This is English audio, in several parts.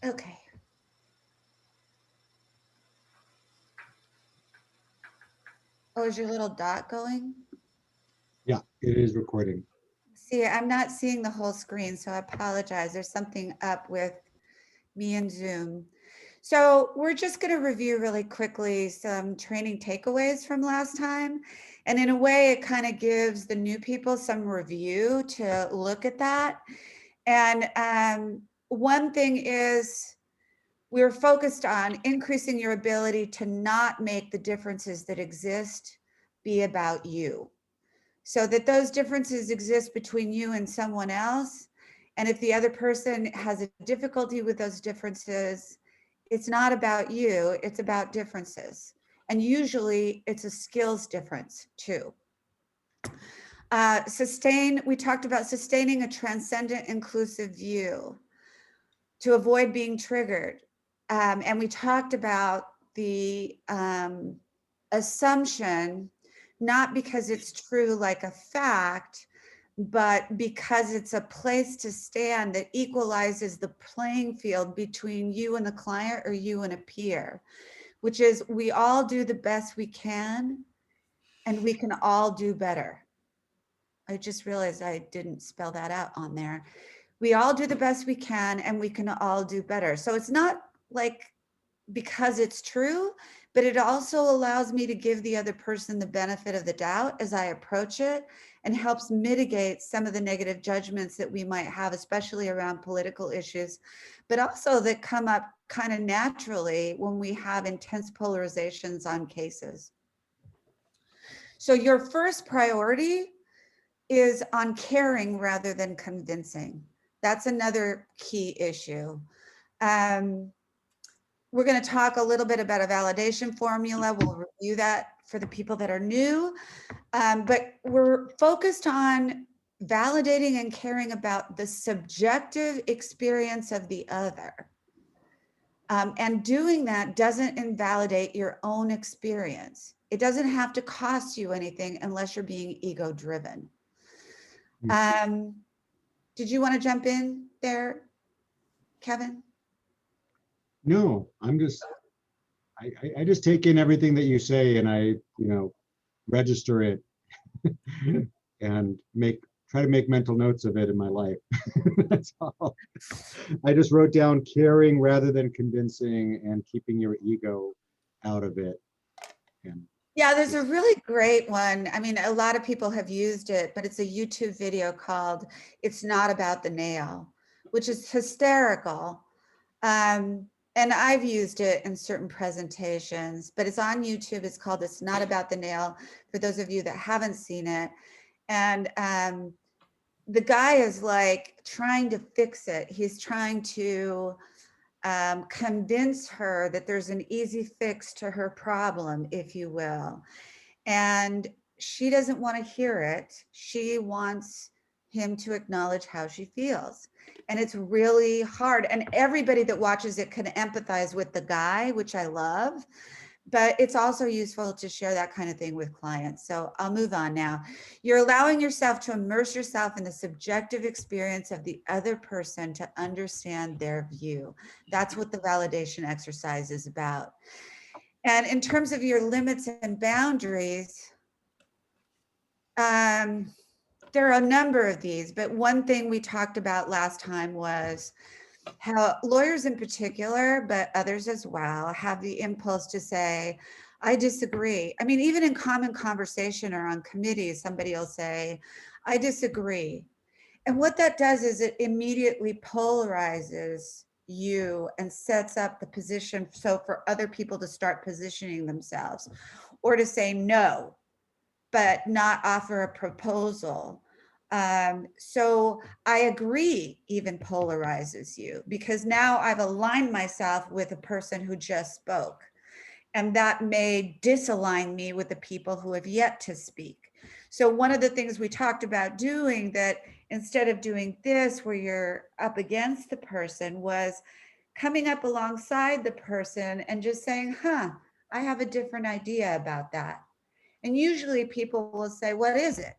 Okay. Oh, is your little dot going? Yeah, it is recording. See, I'm not seeing the whole screen, so I apologize. There's something up with me and Zoom. So we're just going to review really quickly some training takeaways from last time. And in a way, it kind of gives the new people some review to look at that. And one thing is we're focused on increasing your ability to not make the differences that exist be about you, so that those differences exist between you and someone else. And if the other person has a difficulty with those differences, it's not about you, it's about differences. And usually it's a skills difference too. We talked about sustaining a transcendent, inclusive view to avoid being triggered. And we talked about the assumption, not because it's true like a fact, but because it's a place to stand that equalizes the playing field between you and the client or you and a peer, which is we all do the best we can and we can all do better. I just realized I didn't spell that out on there. We all do the best we can and we can all do better. So it's not like because it's true, but it also allows me to give the other person the benefit of the doubt as I approach it, and helps mitigate some of the negative judgments that we might have, especially around political issues, but also that come up kind of naturally when we have intense polarizations on cases. So your first priority is on caring rather than convincing. That's another key issue. Um, we're going to talk a little bit about a validation formula. We'll review that for the people that are new. But we're focused on validating and caring about the subjective experience of the other. And doing that doesn't invalidate your own experience. It doesn't have to cost you anything unless you're being ego driven. Did you want to jump in there, Kevin? No, I just take in everything that you say and register it and try to make mental notes of it in my life. That's all. I just wrote down caring rather than convincing and keeping your ego out of it. And Yeah, there's a really great one. I mean, a lot of people have used it, but it's a YouTube video called It's Not About the Nail, which is hysterical. And I've used it in certain presentations, but it's on YouTube. It's called It's Not About the Nail, for those of you that haven't seen it. And the guy is like trying to fix it. He's trying to convince her that there's an easy fix to her problem, if you will. And she doesn't want to hear it. She wants him to acknowledge how she feels. And it's really hard. And everybody that watches it can empathize with the guy, which I love. But it's also useful to share that kind of thing with clients. So I'll move on now. You're allowing yourself to immerse yourself in the subjective experience of the other person to understand their view. That's what the validation exercise is about. And in terms of your limits and boundaries, there are a number of these, but one thing we talked about last time was how lawyers in particular, but others as well, have the impulse to say, I disagree. I mean, even in common conversation or on committees, somebody will say, I disagree. And what that does is it immediately polarizes you and sets up the position so for other people to start positioning themselves or to say no, but not offer a proposal. So I agree even polarizes you, because now I've aligned myself with a person who just spoke. And that may disalign me with the people who have yet to speak. So one of the things we talked about doing, that instead of doing this where you're up against the person, was coming up alongside the person and just saying, I have a different idea about that. And usually people will say, what is it?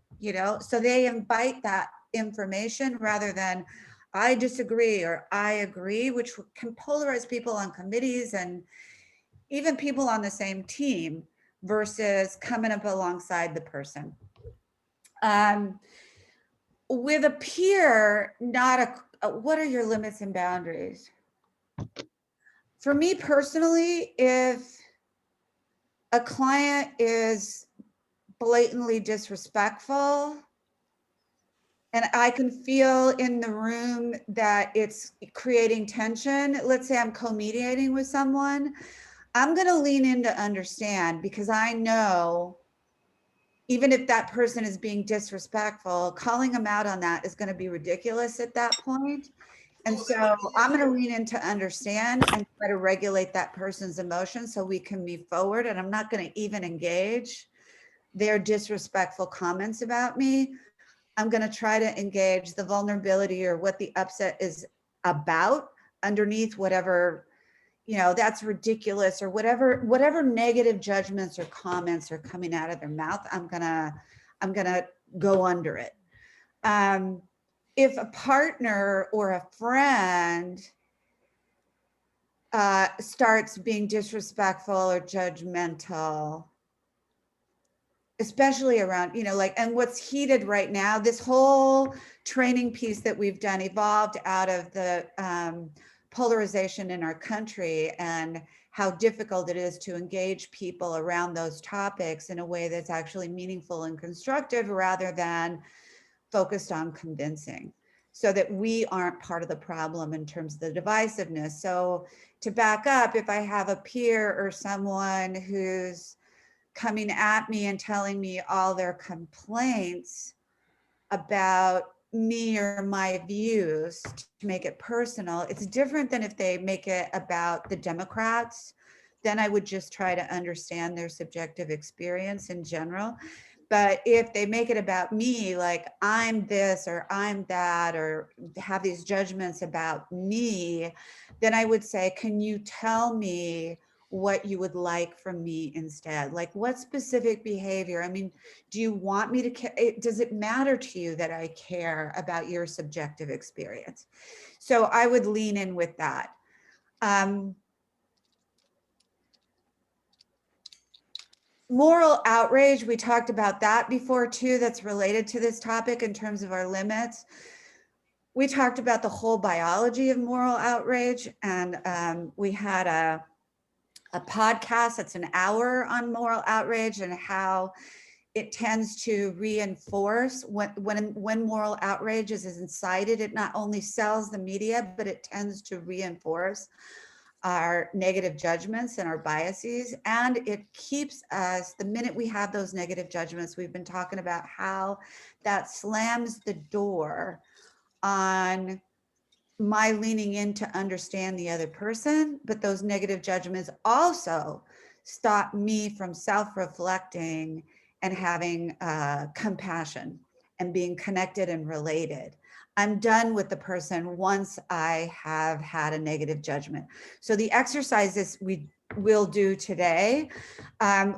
So they invite that information rather than, I disagree or I agree, which can polarize people on committees and even people on the same team versus coming up alongside the person. With a peer, not what are your limits and boundaries? For me personally, if a client is blatantly disrespectful and I can feel in the room that it's creating tension, let's say I'm co-mediating with someone, I'm going to lean in to understand, because I know even if that person is being disrespectful, calling them out on that is going to be ridiculous at that point. And so I'm going to lean in to understand and try to regulate that person's emotions so we can move forward. And I'm not going to even engage their disrespectful comments about me. I'm going to try to engage the vulnerability or what the upset is about underneath whatever, you know, that's ridiculous or whatever negative judgments or comments are coming out of their mouth. I'm gonna go under it. If a partner or a friend starts being disrespectful or judgmental, especially around, you know, like, and what's heated right now, this whole training piece that we've done evolved out of the polarization in our country and how difficult it is to engage people around those topics in a way that's actually meaningful and constructive rather than focused on convincing, so that we aren't part of the problem in terms of the divisiveness. So to back up, if I have a peer or someone who's coming at me and telling me all their complaints about me or my views to make it personal, it's different than if they make it about the Democrats. Then I would just try to understand their subjective experience in general. But if they make it about me, like I'm this or I'm that, or have these judgments about me, then I would say, can you tell me what you would like from me instead? Like what specific behavior? I mean, do you want me to care? Does it matter to you that I care about your subjective experience? So I would lean in with that. Moral outrage, we talked about that before too, that's related to this topic in terms of our limits. We talked about the whole biology of moral outrage, and we had a podcast that's an hour on moral outrage and how it tends to reinforce when moral outrage is incited. It not only sells the media, but it tends to reinforce our negative judgments and our biases. And it keeps us, the minute we have those negative judgments, we've been talking about how that slams the door on my leaning in to understand the other person, but those negative judgments also stop me from self-reflecting and having compassion and being connected and related. I'm done with the person once I have had a negative judgment. So the exercises we will do today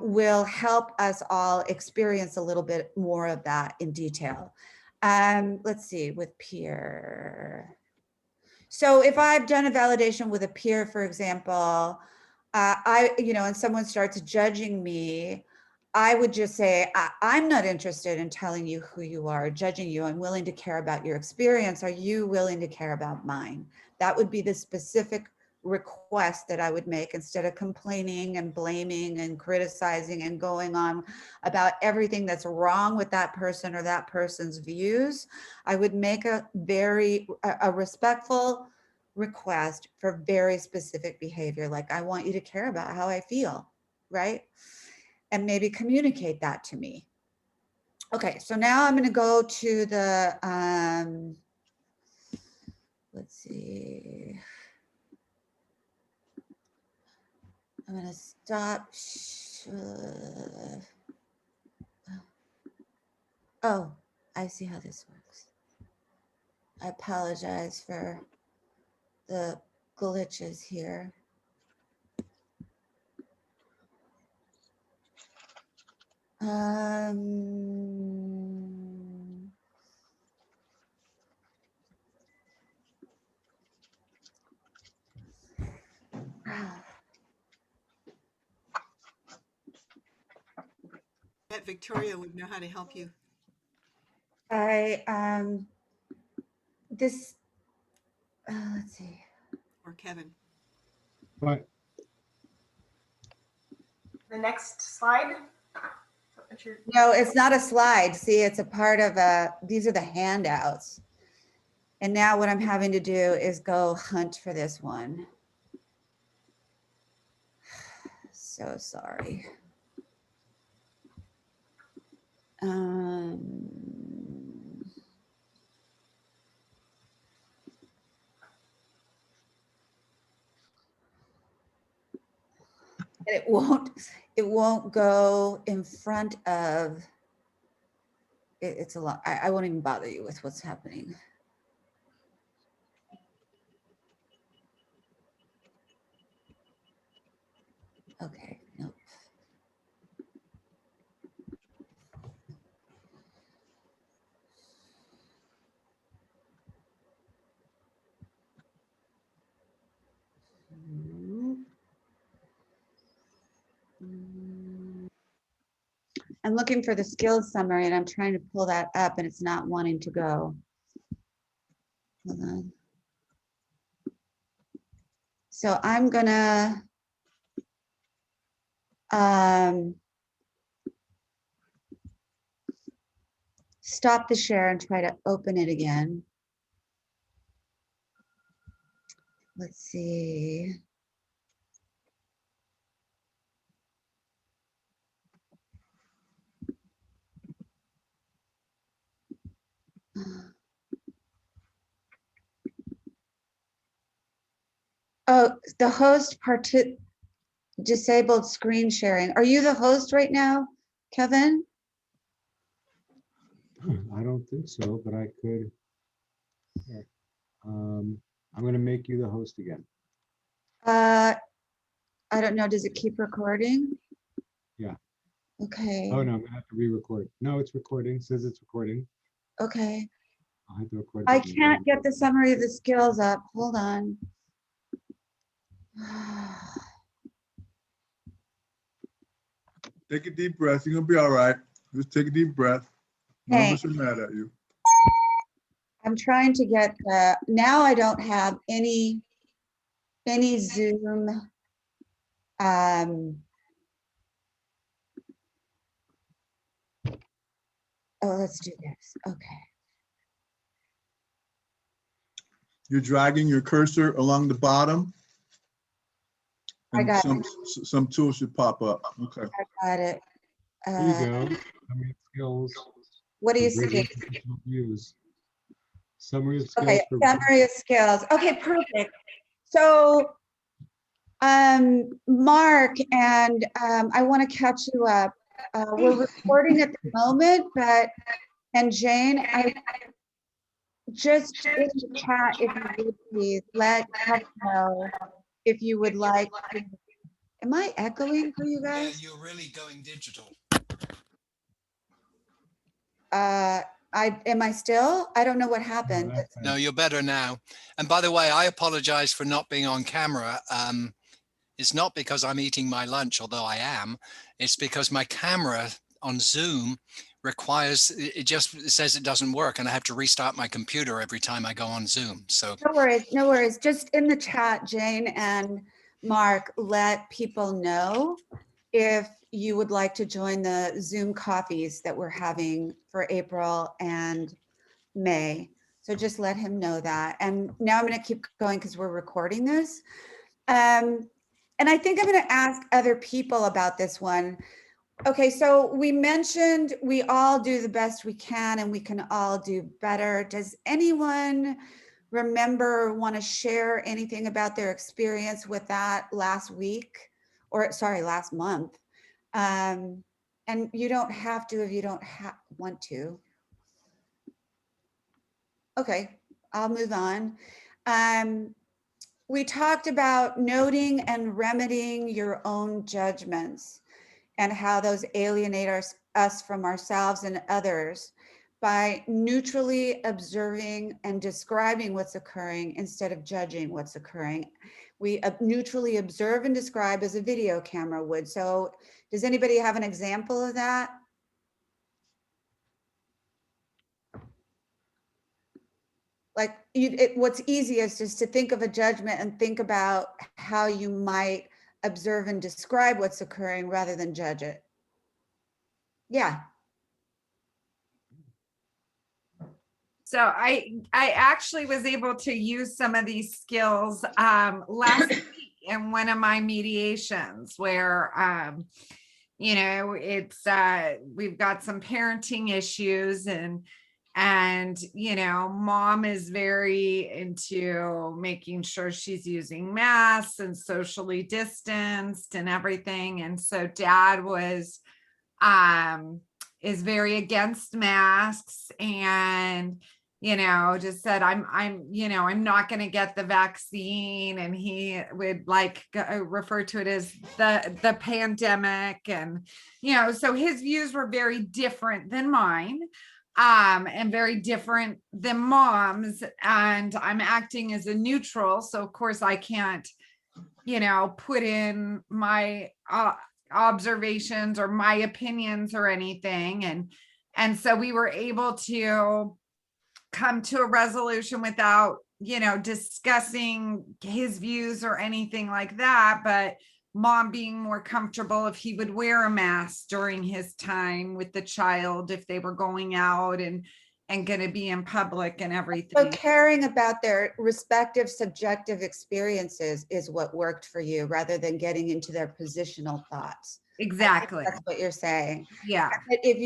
will help us all experience a little bit more of that in detail. Let's see, with peer. So if I've done a validation with a peer, for example, and someone starts judging me, I would just say, I'm not interested in telling you who you are, judging you. I'm willing to care about your experience. Are you willing to care about mine? That would be the specific request that I would make, instead of complaining and blaming and criticizing and going on about everything that's wrong with that person or that person's views. I would make a respectful request for very specific behavior. Like, I want you to care about how I feel, right? And maybe communicate that to me. Okay, so now I'm going to go to the, let's see. I'm going to stop. Oh, I see how this works. I apologize for the glitches here. Victoria would know how to help you. This, let's see. Or Kevin. But The next slide. No, it's not a slide. See, it's a part of these are the handouts. And now what I'm having to do is go hunt for this one. So sorry. And it won't go in front of, it's a lot. I won't even bother you with what's happening. Okay, no. I'm looking for the skills summary and I'm trying to pull that up and it's not wanting to go. Hold on. So I'm gonna stop the share and try to open it again. Let's see. Oh, the host disabled screen sharing. Are you the host right now, Kevin? I don't think so, but I could. Yeah. I'm going to make you the host again. I don't know. Does it keep recording? Yeah. Okay. Oh, no, I'm going to have to re-record. No, it's recording. It says it's recording. Okay. I'll have to record. I it again. can't get the summary of the skills up. Hold on. Take a deep breath. You're gonna be all right. Just take a deep breath. None of us are mad at you. I'm trying to get now I don't have any Zoom. Oh, let's do this. Okay. You're dragging your cursor along the bottom. I And got some tool should pop up. Okay. I got it. There you go. Summary of skills. What do you for see? professional views. Summary of skills. Okay, for summary of skills. Okay, perfect. So, Mark, and I want to catch you up. We're recording at the moment, and Jane, I just in the chat, if you would please let Kevin know if you would like to. Am I echoing for you guys? Yeah, you're really going digital. Am I still? I don't know what happened. No, you're better now. And by the way, I apologize for not being on camera. It's not because I'm eating my lunch, although I am. It's because my camera on Zoom requires, it says it doesn't work and I have to restart my computer every time I go on Zoom. So no worries, no worries. Just in the chat, Jane and Mark, let people know if you would like to join the Zoom coffees that we're having for April and May. So just let him know that. And now I'm going to keep going because we're recording this. And I think I'm going to ask other people about this one. Okay, so we mentioned we all do the best we can and we can all do better. Does anyone remember, want to share anything about their experience with that last week, or sorry, last month? And you don't have to if you don't want to. Okay, I'll move on. We talked about noting and remedying your own judgments and how those alienate us from ourselves and others by neutrally observing and describing what's occurring instead of judging what's occurring. We neutrally observe and describe as a video camera would. So does anybody have an example of that? what's easiest is to think of a judgment and think about how you might observe and describe what's occurring rather than judge it. Yeah. So I actually was able to use some of these skills last week in one of my mediations where it's we've got some parenting issues and mom is very into making sure she's using masks and socially distanced and everything. And so dad is very against masks and just said I'm not going to get the vaccine, and he would refer to it as the pandemic, and so his views were very different than mine, and very different than mom's, and I'm acting as a neutral, so of course I can't put in my observations or my opinions or anything, and so we were able to come to a resolution without discussing his views or anything like that, but mom being more comfortable if he would wear a mask during his time with the child if they were going out and going to be in public and everything. So caring about their respective subjective experiences is what worked for you rather than getting into their positional thoughts. Exactly. That's what you're saying. Yeah. But if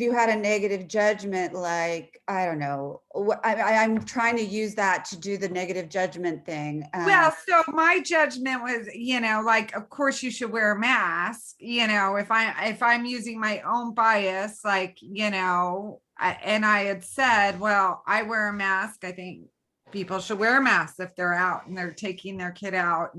you had a negative judgment, like, I don't know, I'm trying to use that to do the negative judgment thing. Well, so my judgment was, of course you should wear a mask, if I'm using my own bias, and I had said, well, I wear a mask. I think people should wear a mask if they're out and they're taking their kid out.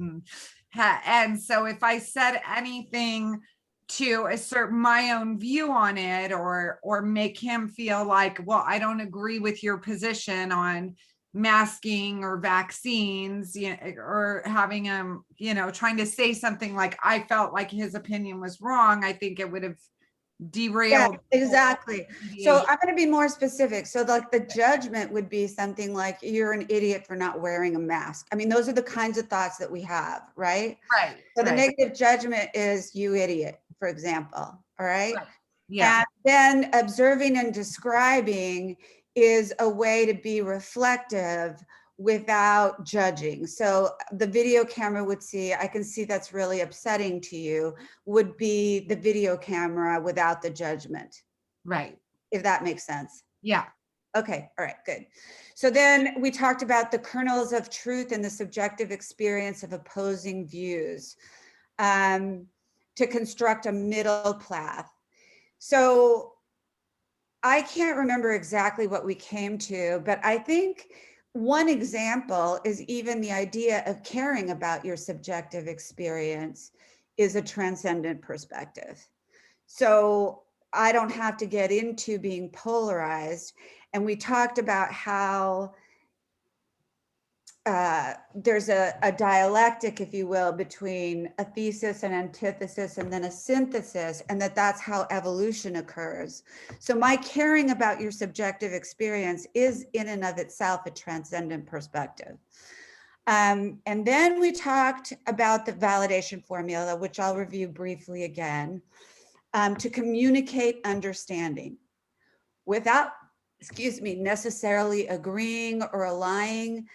And so if I said anything to assert my own view on it or make him feel like, well, I don't agree with your position on masking or vaccines, or having him, trying to say something like I felt like his opinion was wrong, I think it would have derailed. Yeah, exactly. So I'm going to be more specific. So the judgment would be something like, you're an idiot for not wearing a mask. I mean, those are the kinds of thoughts that we have, right? Right. So the right. negative judgment is you idiot, for example. All right. Right. Yeah. And then observing and describing is a way to be reflective without judging. So the video camera would see, I can see that's really upsetting to you, would be the video camera without the judgment. Right. If that makes sense. Yeah. Okay. All right, good. So then we talked about the kernels of truth and the subjective experience of opposing views, to construct a middle path. So I can't remember exactly what we came to, but I think one example is even the idea of caring about your subjective experience is a transcendent perspective. So I don't have to get into being polarized. And we talked about how there's a dialectic, if you will, between a thesis and antithesis and then a synthesis, and that's how evolution occurs. So my caring about your subjective experience is in and of itself a transcendent perspective. And then we talked about the validation formula, which I'll review briefly again, to communicate understanding without, necessarily agreeing or aligning.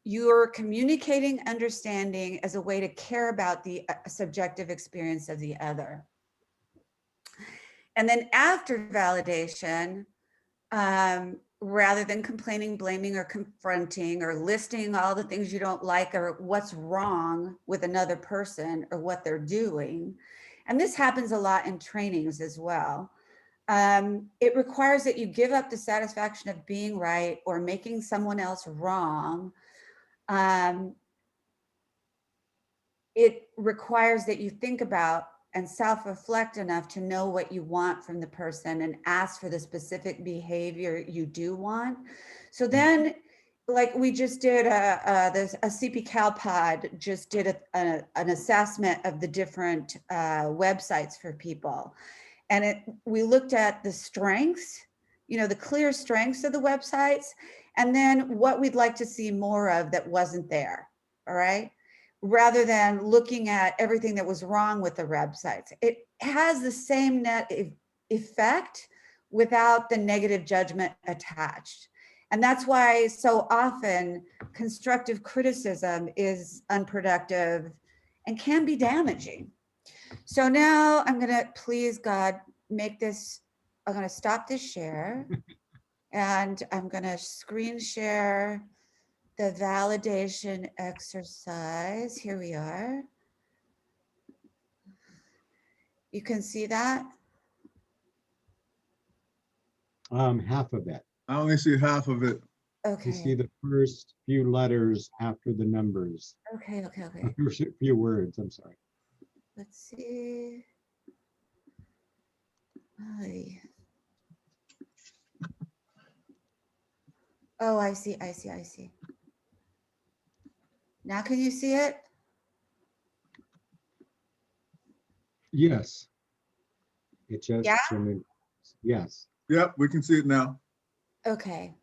You're communicating understanding as a way to care about the subjective experience of the other. And then after validation, rather than complaining, blaming, or confronting, or listing all the things you don't like or what's wrong with another person or what they're doing, and this happens a lot in trainings as well, it requires that you give up the satisfaction of being right or making someone else wrong. It requires that you think about and self-reflect enough to know what you want from the person and ask for the specific behavior you do want. So then, like we just did a CP CalPod just did an assessment of the different websites for people. And we looked at the strengths, you know, the clear strengths of the websites, and then what we'd like to see more of that wasn't there. All right. Rather than looking at everything that was wrong with the websites. It has the same net effect without the negative judgment attached. And that's why so often constructive criticism is unproductive and can be damaging. So now I'm gonna, please God, make this, I'm gonna stop this share and I'm gonna screen share the validation exercise. Here we are. You can see that? Half of it. I only see half of it. You see Okay, the first few letters after the numbers, okay. first few words, I'm sorry. Let's see. Ay. Oh, I see. Now can you see it? Yes. It just, Yeah? yes. Yep, we can see it now. Okay.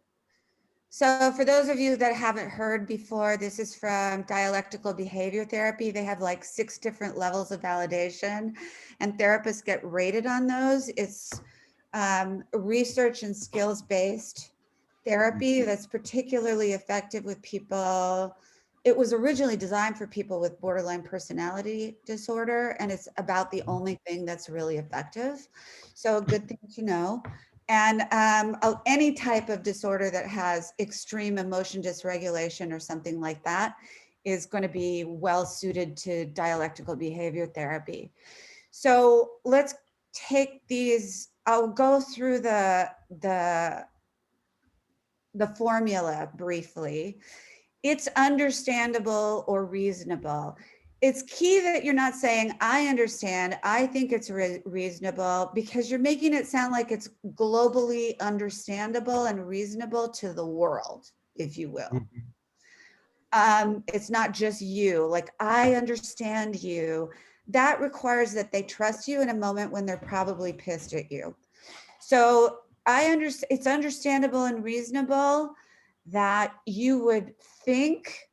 So for those of you that haven't heard before, this is from dialectical behavior therapy. They have like 6 different levels of validation and therapists get rated on those. It's research and skills-based therapy that's particularly effective with people. It was originally designed for people with borderline personality disorder, and it's about the only thing that's really effective. So a good thing to know. And any type of disorder that has extreme emotion dysregulation or something like that is going to be well suited to dialectical behavior therapy. So let's take these, I'll go through the formula briefly. It's understandable or reasonable. It's key that you're not saying, I understand, I think it's reasonable, because you're making it sound like it's globally understandable and reasonable to the world, if you will. It's not just you, like, I understand you. That requires that they trust you in a moment when they're probably pissed at you. So it's understandable and reasonable that you would think,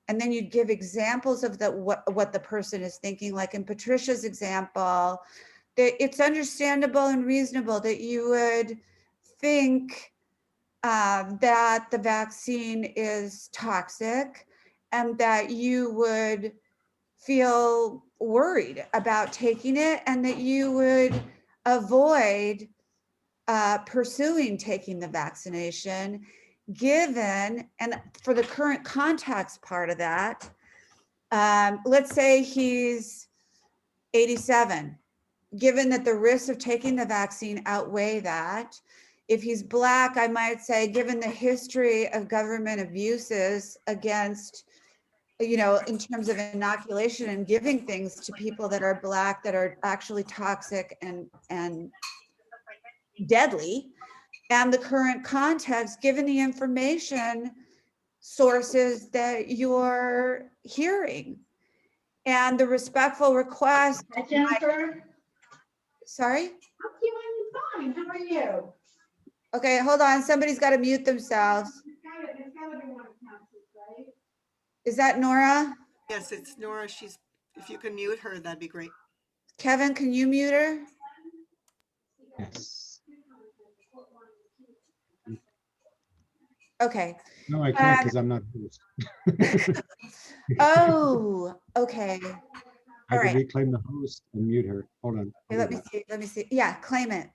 and then you'd give examples of what the person is thinking. Like in Patricia's example, that it's understandable and reasonable that you would think that the vaccine is toxic and that you would feel worried about taking it and that you would avoid pursuing taking the vaccination, given, and for the current context part of that, let's say he's 87, given that the risks of taking the vaccine outweigh that. If he's Black, I might say, given the history of government abuses against, you know, in terms of inoculation and giving things to people that are Black that are actually toxic and deadly, and the current context, given the information sources that you're hearing, and the respectful request. Hi, Jennifer. Sorry? I'm fine. How are you? Okay, hold on. Somebody's got to mute themselves. It's gotta be one of Constance, right? Is that Nora? Yes, it's Nora. If you can mute her, that'd be great. Kevin, can you mute her? Yes. Okay. No, I can't because I'm not host. Oh, okay. I All can right. reclaim the host and mute her. Hold on. Okay, let me see. Let me see. Yeah, claim it.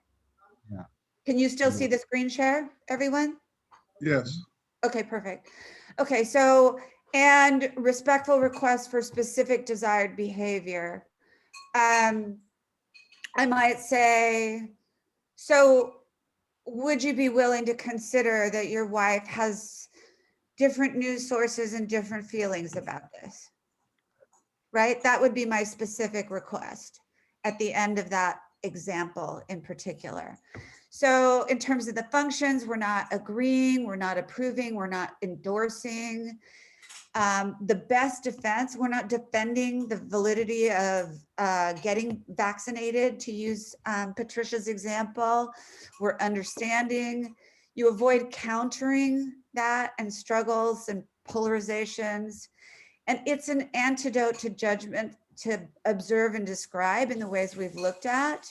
Yeah. Can you still see the screen share, everyone? Yes. Okay, perfect. Okay, so, and respectful requests for specific desired behavior. I might say, so would you be willing to consider that your wife has different news sources and different feelings about this? Right? That would be my specific request at the end of that example in particular. So in terms of the functions, we're not agreeing, we're not approving, we're not endorsing. The best defense, we're not defending the validity of getting vaccinated, to use Patricia's example. We're understanding. You avoid countering that and struggles and polarizations. And it's an antidote to judgment, to observe and describe in the ways we've looked at.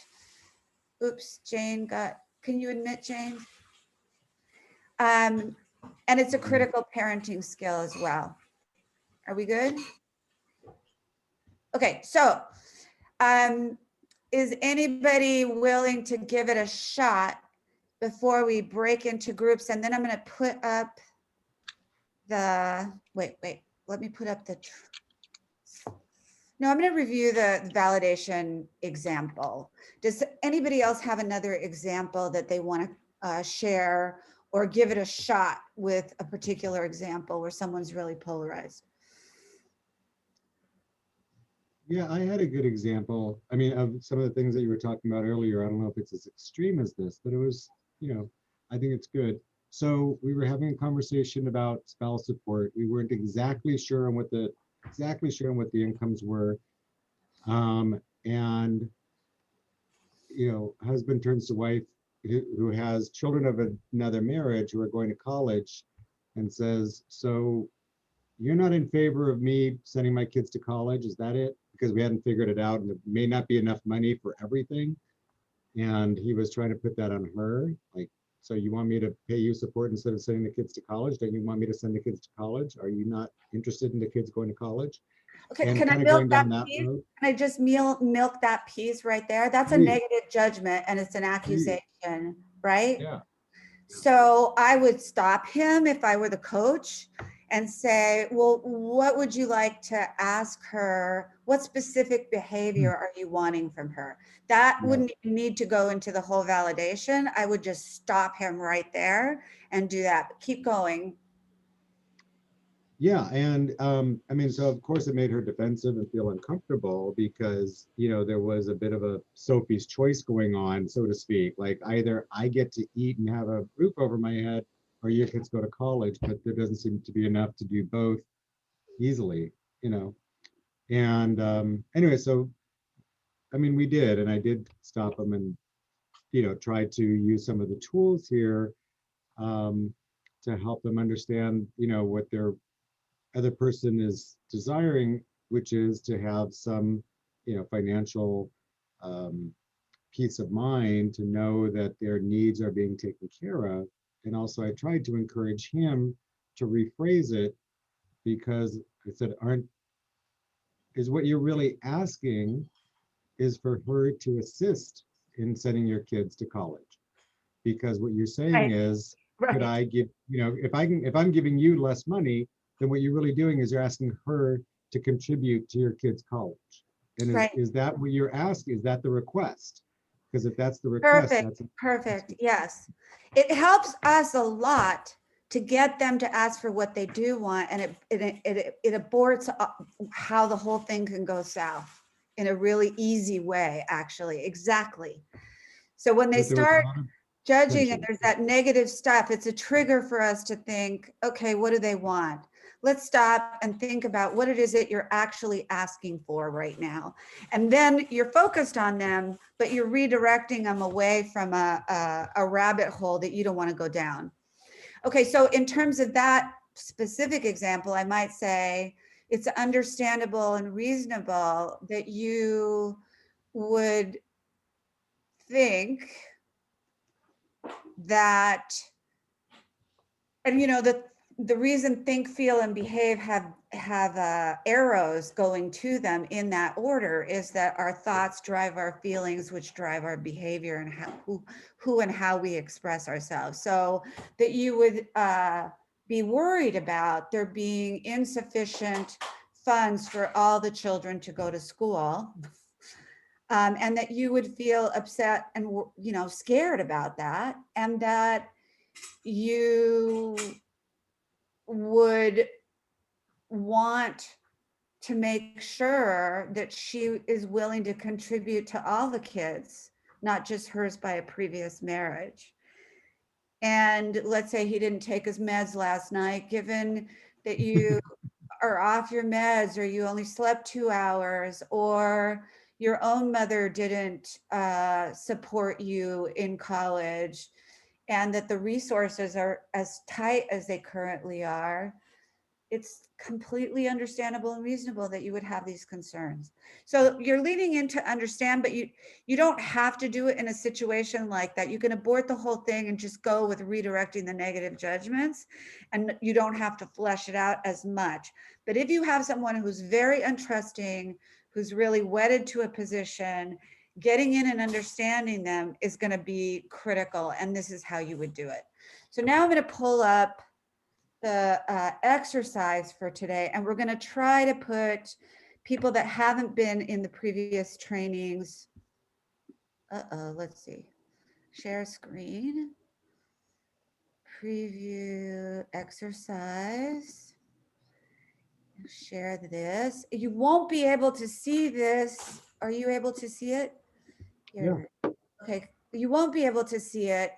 Oops, Jane can you admit, Jane? And it's a critical parenting skill as well. Are we good? Okay, so is anybody willing to give it a shot before we break into groups? And then I'm going to put up the, wait, let me put up the, no, I'm going to review the validation example. Does anybody else have another example that they want to share, or give it a shot with a particular example where someone's really polarized? Yeah, I had a good example. I mean, of some of the things that you were talking about earlier. I don't know if it's as extreme as this, but it was, I think it's good. So we were having a conversation about spousal support. We weren't exactly sure on what the incomes were. And husband turns to wife who has children of another marriage who are going to college and says, so you're not in favor of me sending my kids to college, is that it? Because we hadn't figured it out and it may not be enough money for everything. And he was trying to put that on her. Like, so you want me to pay you support instead of sending the kids to college? Don't you want me to send the kids to college? Are you not interested in the kids going to college? Okay, And can I kind of milk going that down that piece? road. Can I just milk that piece right there? That's a Please. negative judgment and it's an accusation, right? Yeah. So I would stop him if I were the coach and say, well, what would you like to ask her? What specific behavior are you wanting from her? That Yeah. wouldn't need to go into the whole validation. I would just stop him right there and do that. But keep going. Yeah, and I mean, so of course it made her defensive and feel uncomfortable because, there was a bit of a Sophie's choice going on, so to speak. Like, either I get to eat and have a roof over my head, or your kids go to college, but there doesn't seem to be enough to do both easily, And anyway, so I mean, we did, and I did stop them and, try to use some of the tools here to help them understand, what their other person is desiring, which is to have some, financial peace of mind, to know that their needs are being taken care of. And also I tried to encourage him to rephrase it, because I said, is what you're really asking is for her to assist in sending your kids to college. Because what you're saying Right. is, could I give, if I'm giving you less money, then what you're really doing is you're asking her to contribute to your kids' college. And Right. is that what you're asking? Is that the request? Because if that's the request, Perfect. Yes. It helps us a lot to get them to ask for what they do want, and it aborts how the whole thing can go south in a really easy way, actually. Exactly. So when they but there was a start lot of judging and tension. there's that negative stuff, it's a trigger for us to think, okay, what do they want? Let's stop and think about what it is that you're actually asking for right now. And then you're focused on them, but you're redirecting them away from a rabbit hole that you don't want to go down. Okay, so in terms of that specific example, I might say it's understandable and reasonable that you would think that, and the reason think, feel, and behave have arrows going to them in that order is that our thoughts drive our feelings, which drive our behavior, and who and how we express ourselves. So that you would be worried about there being insufficient funds for all the children to go to school. And that you would feel upset and scared about that, and that you would want to make sure that she is willing to contribute to all the kids, not just hers by a previous marriage. And let's say he didn't take his meds last night, given that you are off your meds, or you only slept 2 hours, or your own mother didn't support you in college, and that the resources are as tight as they currently are, it's completely understandable and reasonable that you would have these concerns. So you're leaning in to understand, but you don't have to do it in a situation like that. You can abort the whole thing and just go with redirecting the negative judgments, and you don't have to flesh it out as much. But if you have someone who's very untrusting, who's really wedded to a position, getting in and understanding them is going to be critical, and this is how you would do it. So now I'm going to pull up the exercise for today, and we're going to try to put people that haven't been in the previous trainings. Let's see. Share screen. Preview exercise. Share this. You won't be able to see this. Are you able to see it? Here. Okay. You won't be able to see it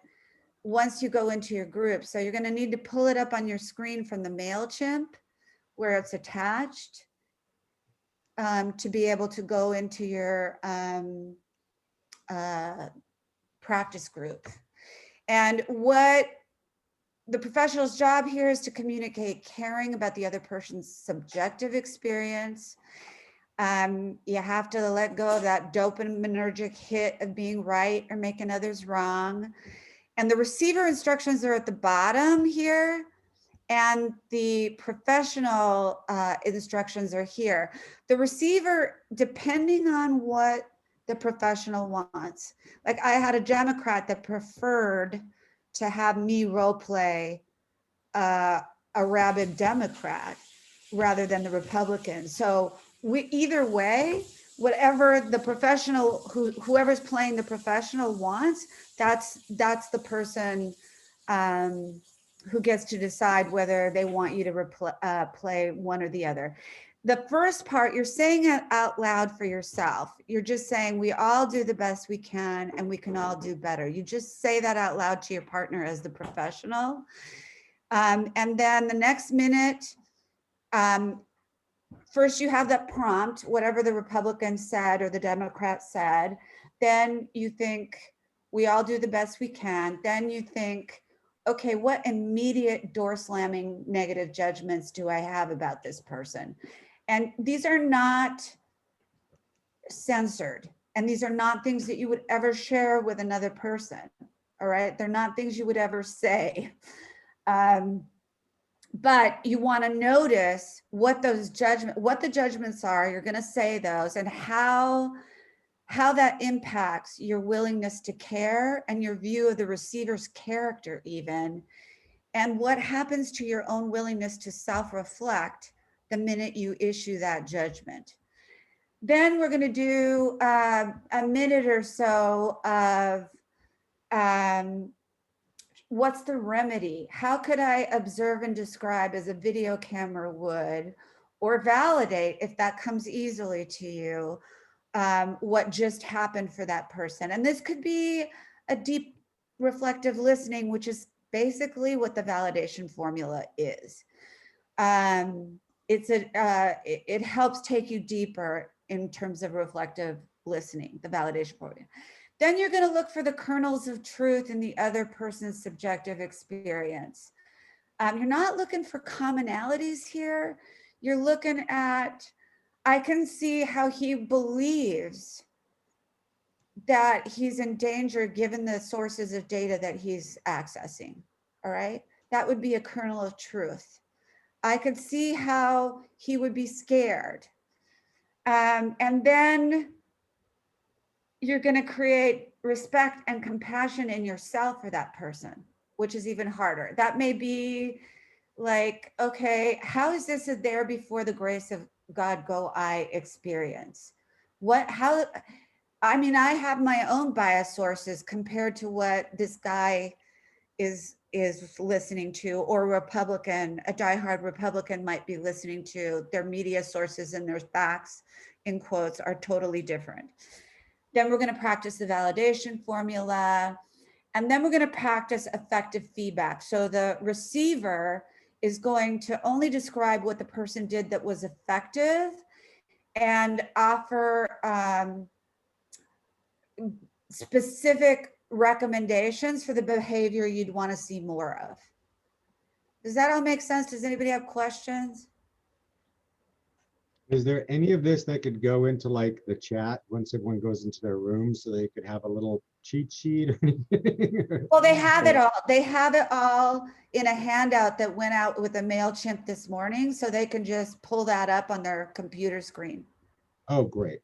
once you go into your group. So you're going to need to pull it up on your screen from the MailChimp where it's attached to be able to go into your practice group. And what the professional's job here is to communicate caring about the other person's subjective experience. You have to let go of that dopaminergic hit of being right or making others wrong. And the receiver instructions are at the bottom here, and the professional instructions are here. The receiver, depending on what the professional wants. Like I had a Democrat that preferred to have me role play a rabid Democrat rather than the Republican. So either way, whatever the professional, whoever's playing the professional wants, that's the person who gets to decide whether they want you to play one or the other. The first part, you're saying it out loud for yourself. You're just saying, we all do the best we can and we can all do better. You just say that out loud to your partner as the professional. And then the next minute, first you have that prompt, whatever the Republican said or the Democrat said. Then you think, we all do the best we can. Then you think, okay, what immediate door slamming negative judgments do I have about this person? And these are not censored. And these are not things that you would ever share with another person. All right. They're not things you would ever say. But you want to notice what the judgments are. You're going to say those, and how that impacts your willingness to care and your view of the receiver's character even, and what happens to your own willingness to self-reflect the minute you issue that judgment. Then we're going to do a minute or so of what's the remedy? How could I observe and describe as a video camera would, or validate if that comes easily to you, what just happened for that person? And this could be a deep reflective listening, which is basically what the validation formula is. It helps take you deeper in terms of reflective listening, the validation formula. Then you're going to look for the kernels of truth in the other person's subjective experience. You're not looking for commonalities here. You're looking at, I can see how he believes that he's in danger given the sources of data that he's accessing. All right. That would be a kernel of truth. I could see how he would be scared. And then you're going to create respect and compassion in yourself for that person, which is even harder. That may be like, okay, how is this a there before the grace of God go I experience? I mean, I have my own bias sources compared to what this guy is listening to, or a diehard Republican might be listening to. Their media sources and their facts, in quotes, are totally different. Then we're going to practice the validation formula. And then we're going to practice effective feedback. So the receiver is going to only describe what the person did that was effective and offer specific recommendations for the behavior you'd want to see more of. Does that all make sense? Does anybody have questions? Is there any of this that could go into like the chat once everyone goes into their room so they could have a little cheat sheet or anything? Well, they have it all. They have it all in a handout that went out with a MailChimp this morning, so they can just pull that up on their computer screen. Oh, great.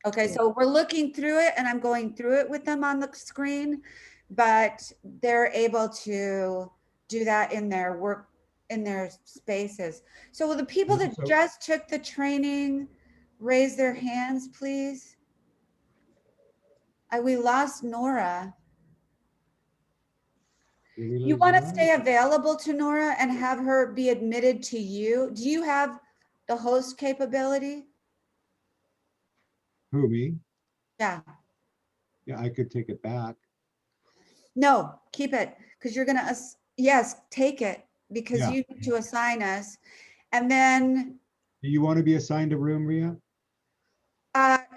Okay, so we're looking through it and I'm going through it with them on the screen, but they're able to do that in their work, in their spaces. So will the people that So- just took the training raise their hands, please? We lost Nora. Did we You lose want to Nora? stay available to Nora and have her be admitted to you? Do you have the host capability? Who, me? Yeah. Yeah, I could take it back. No, keep it, because you're gonna, yes, take it, because Yeah. you need to assign us. And then, Do you want to be assigned a room, Ria?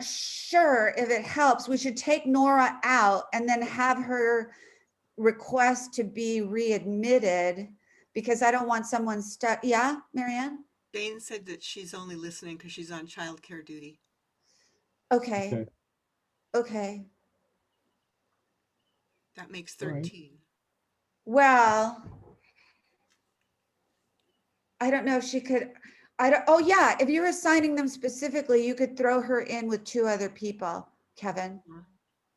sure, if it helps, we should take Nora out and then have her request to be readmitted, because I don't want someone stuck. Yeah, Marianne? Jane said that she's only listening because she's on childcare duty. Okay, Okay. okay. That makes All right. 13. Well, I don't know if she could, oh yeah, if you're assigning them specifically, you could throw her in with 2 other people, Kevin.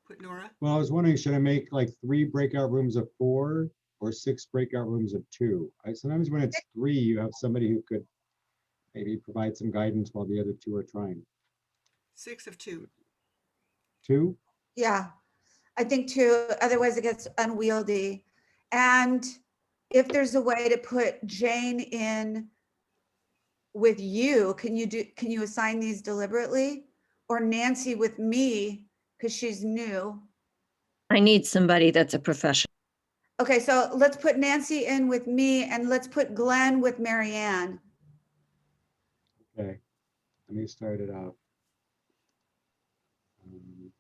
Put Nora. Well, I was wondering, should I make like 3 breakout rooms of 4 or 6 breakout rooms of 2? Sometimes when it's 3, you have somebody who could maybe provide some guidance while the other 2 are trying. 6 of 2. 2? Yeah, I think 2, otherwise it gets unwieldy. And if there's a way to put Jane in with you, can you assign these deliberately? Or Nancy with me, because she's new. I need somebody that's a professional. Okay, so let's put Nancy in with me and let's put Glenn with Marianne. Okay, let me start it off. Um,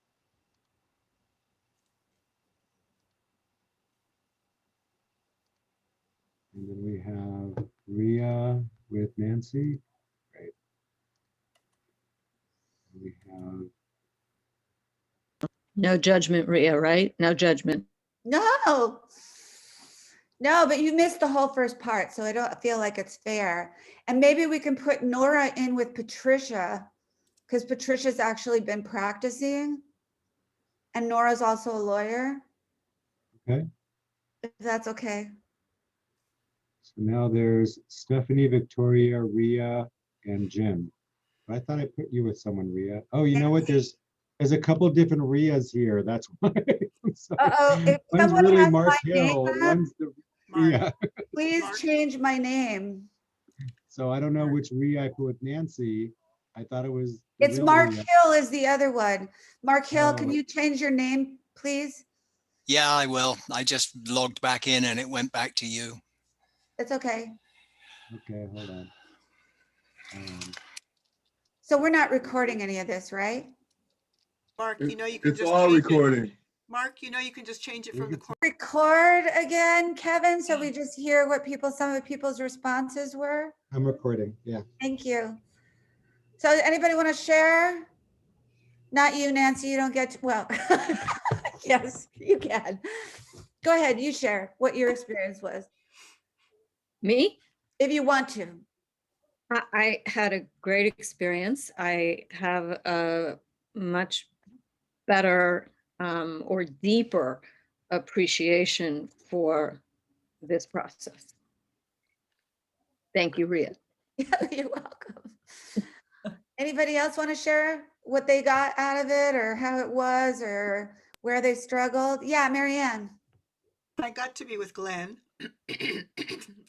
And then we have Ria with Nancy. Right. We have, No judgment, Ria, right? No judgment. No, no, but you missed the whole first part, so I don't feel like it's fair. And maybe we can put Nora in with Patricia, because Patricia's actually been practicing. And Nora's also a lawyer. okay, If that's okay. so now there's Stephanie, Victoria, Ria, and Jim. I thought I put you with someone, Ria. Oh, you know what? There's a couple different Rias here. That's why. I'm sorry. Uh-oh, if One's someone really has Mark my name Hill, up, one's the Mark. Ria. please Mark. change my name. So I don't know Mark. which Ria I put with Nancy. I thought it was. the It's real Mark Ria. Hill is the other one. Mark Hill, can Oh. you change your name, please? Yeah, I will. I just logged back in and it went back to you. It's okay. Okay, hold on. So we're not recording any of this, right? Mark, you know you can It's just all change it. recording. Mark, you know you can just change it We from the can- corner. Record again, Kevin, so we just hear what some of the people's responses were. I'm recording, yeah. Thank you. So anybody want to share? Not you, Nancy, you don't get to, well, yes, you can. Go ahead, you share what your experience was, Me? if you want to. I had a great experience. I have a much better or deeper appreciation for this process. Thank you, Ria. You're welcome. Anybody else want to share what they got out of it or how it was or where they struggled? Yeah, Marianne. I got to be with Glenn.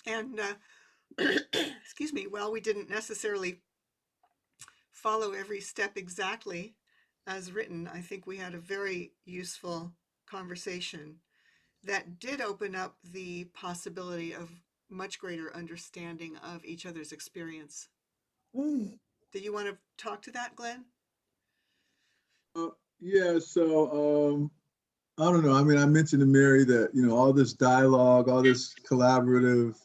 And excuse me, while we didn't necessarily follow every step exactly as written, I think we had a very useful conversation that did open up the possibility of much greater understanding of each other's experience. Mm. Do you want to talk to that, Glenn? Yeah, so I don't know. I mean, I mentioned to Mary that, all this dialogue, all this collaborative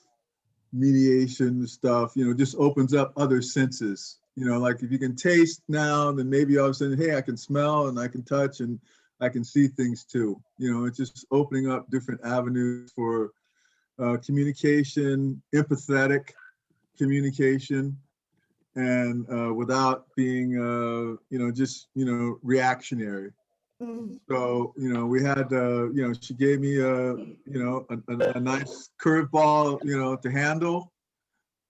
mediation stuff, just opens up other senses. Like if you can taste now, then maybe all of a sudden, hey, I can smell and I can touch and I can see things too. It's just opening up different avenues for communication, empathetic communication, and without being, just, reactionary. Mm. So, we had, she gave me a nice curveball, to handle.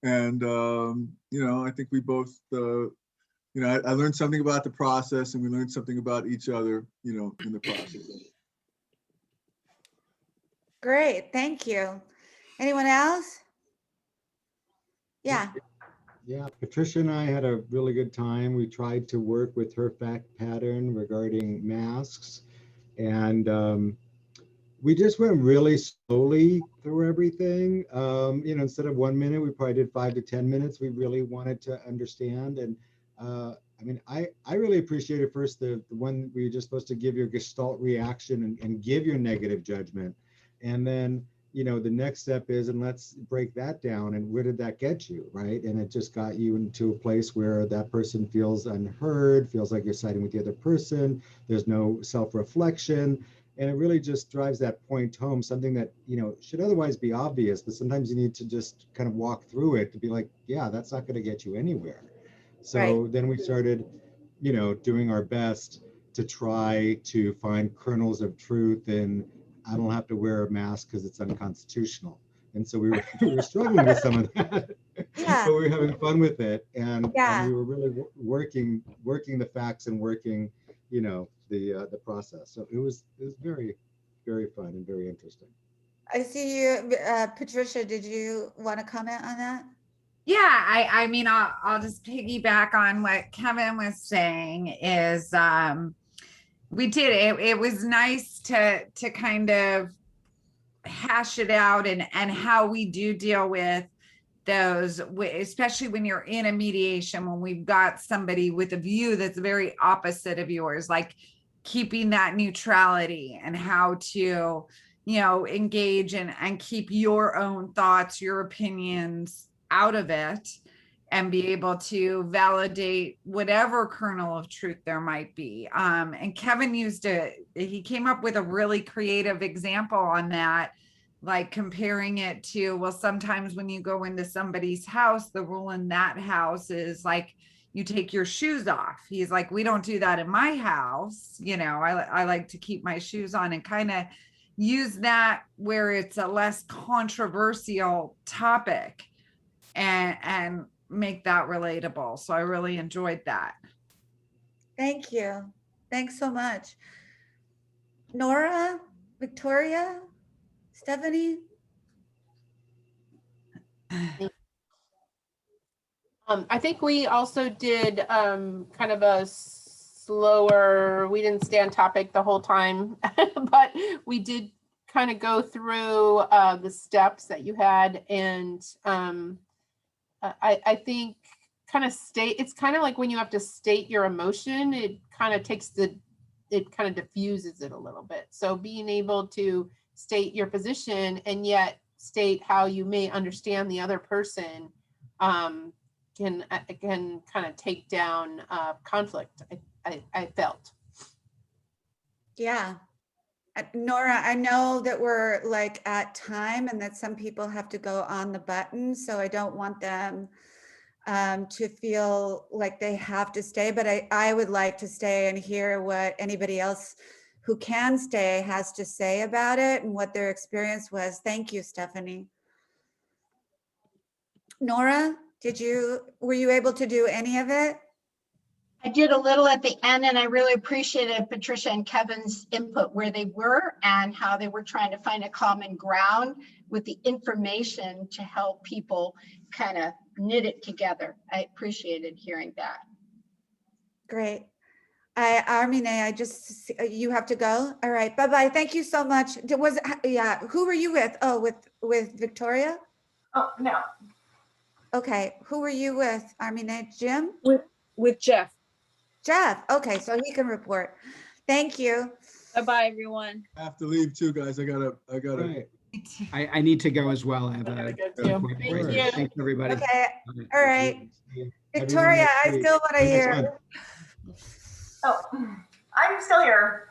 And, I think we both, I learned something about the process and we learned something about each other, in the process. Great, thank you. Anyone else? Yeah. Yeah, Patricia and I had a really good time. We tried to work with her fact pattern regarding masks, and we just went really slowly through everything. Instead of 1 minute, we probably did 5 to 10 minutes. We really wanted to understand. And I really appreciated first the one where you're just supposed to give your gestalt reaction and give your negative judgment. And then, the next step is, and let's break that down. And where did that get you, right? And it just got you into a place where that person feels unheard, feels like you're siding with the other person. There's no self-reflection. And it really just drives that point home, something that, should otherwise be obvious, but sometimes you need to just kind of walk through it to be like, yeah, that's not going to get you anywhere. So then we started, doing our best to try to find kernels of truth, and I don't have to wear a mask because it's unconstitutional. And so we were struggling with some of that, Yeah. but we were having fun with it. And Yeah. we were really working the facts and working, the process. So it was very, very fun and very interesting. I see you, Patricia, did you want to comment on that? Yeah, I mean, I'll just piggyback on what Kevin was saying is we did it. It was nice to kind of hash it out and how we do deal with those, especially when you're in a mediation, when we've got somebody with a view that's very opposite of yours, like keeping that neutrality and how to, engage and keep your own thoughts, your opinions out of it, and be able to validate whatever kernel of truth there might be. And Kevin he came up with a really creative example on that, like comparing it to, well, sometimes when you go into somebody's house, the rule in that house is like, you take your shoes off. He's like, we don't do that in my house. I like to keep my shoes on, and kind of use that where it's a less controversial topic and make that relatable. So I really enjoyed that. Thank you. Thanks so much. Nora, Victoria, Stephanie? I think we also did kind of a slower, we didn't stay on topic the whole time, but we did kind of go through the steps that you had. And I think it's kind of like when you have to state your emotion, it kind of diffuses it a little bit. So being able to state your position and yet state how you may understand the other person can kind of take down conflict, I felt. Yeah. Nora, I know that we're like at time and that some people have to go on the button, so I don't want them to feel like they have to stay, but I would like to stay and hear what anybody else who can stay has to say about it and what their experience was. Thank you, Stephanie. Nora, were you able to do any of it? I did a little at the end, and I really appreciated Patricia and Kevin's input where they were and how they were trying to find a common ground with the information to help people kind of knit it together. I appreciated hearing that. Great. Armine, you have to go. All right. Bye-bye. Thank you so much. Who were you with? Oh, with Victoria? Oh, no. Okay, who were you with? I mean, Jim? With Jeff. Jeff, okay, so he can report. Thank you. Bye-bye, everyone. I have to leave too, guys. I gotta. All right. I need to go as well. I have Gotta a go a too. appointment Thank right now. you. Thanks, everybody. Okay, Bye. all right. Everyone Victoria, next I week. still want to Next hear. month. Oh, I'm still here.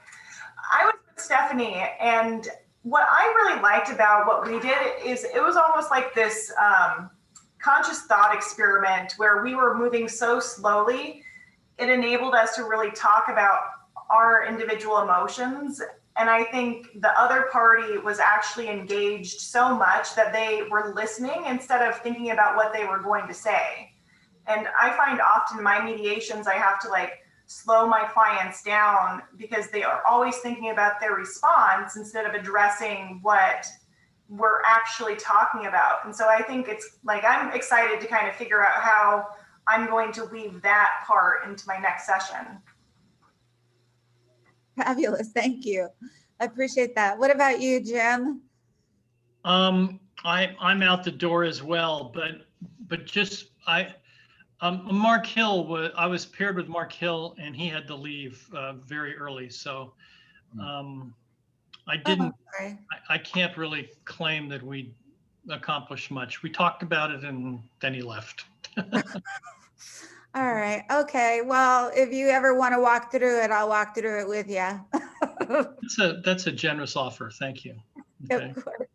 I was with Stephanie, and what I really liked about what we did is it was almost like this conscious thought experiment where we were moving so slowly. It enabled us to really talk about our individual emotions. And I think the other party was actually engaged so much that they were listening instead of thinking about what they were going to say. And I find often in my mediations, I have to like slow my clients down because they are always thinking about their response instead of addressing what we're actually talking about. And so I think it's like, I'm excited to kind of figure out how I'm going to weave that part into my next session. Fabulous, thank you. I appreciate that. What about you, Jim? I'm out the door as well, but just Mark Hill I was paired with Mark Hill and he had to leave very early, so I didn't. Sorry. I can't really claim that we accomplished much. We talked about it and then he left. All right, okay. Well, if you ever want to walk through it, I'll walk through it with you. That's a generous offer. Thank you. Okay. Of course.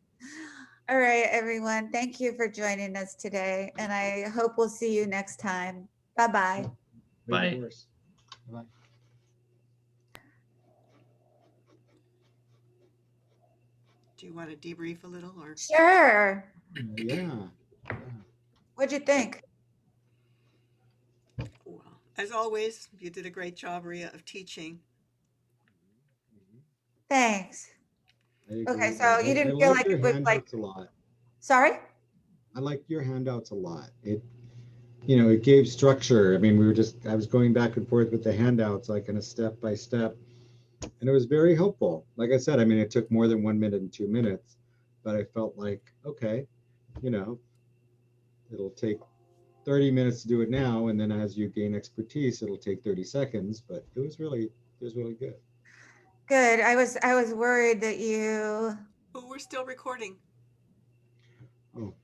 All right, everyone. Thank you for joining us today, and I hope we'll see you next time. Bye-bye. Bye. Of course. Bye. Do you want to debrief a little or? Sure. Yeah. What'd you think? Well, as always, you did a great job, Ria, of teaching. Thanks. I agree. Okay, so you didn't I feel like like your it was like, handouts a lot. sorry? I like your handouts a lot. It gave structure. I mean, I was going back and forth with the handouts, like in a step by step, and it was very helpful. Like I said, I mean, it took more than 1 minute and 2 minutes, but I felt like, okay, it'll take 30 minutes to do it now. And then as you gain expertise, it'll take 30 seconds, but it was really good. Good. I was worried that you. Oh, we're still recording. Oh.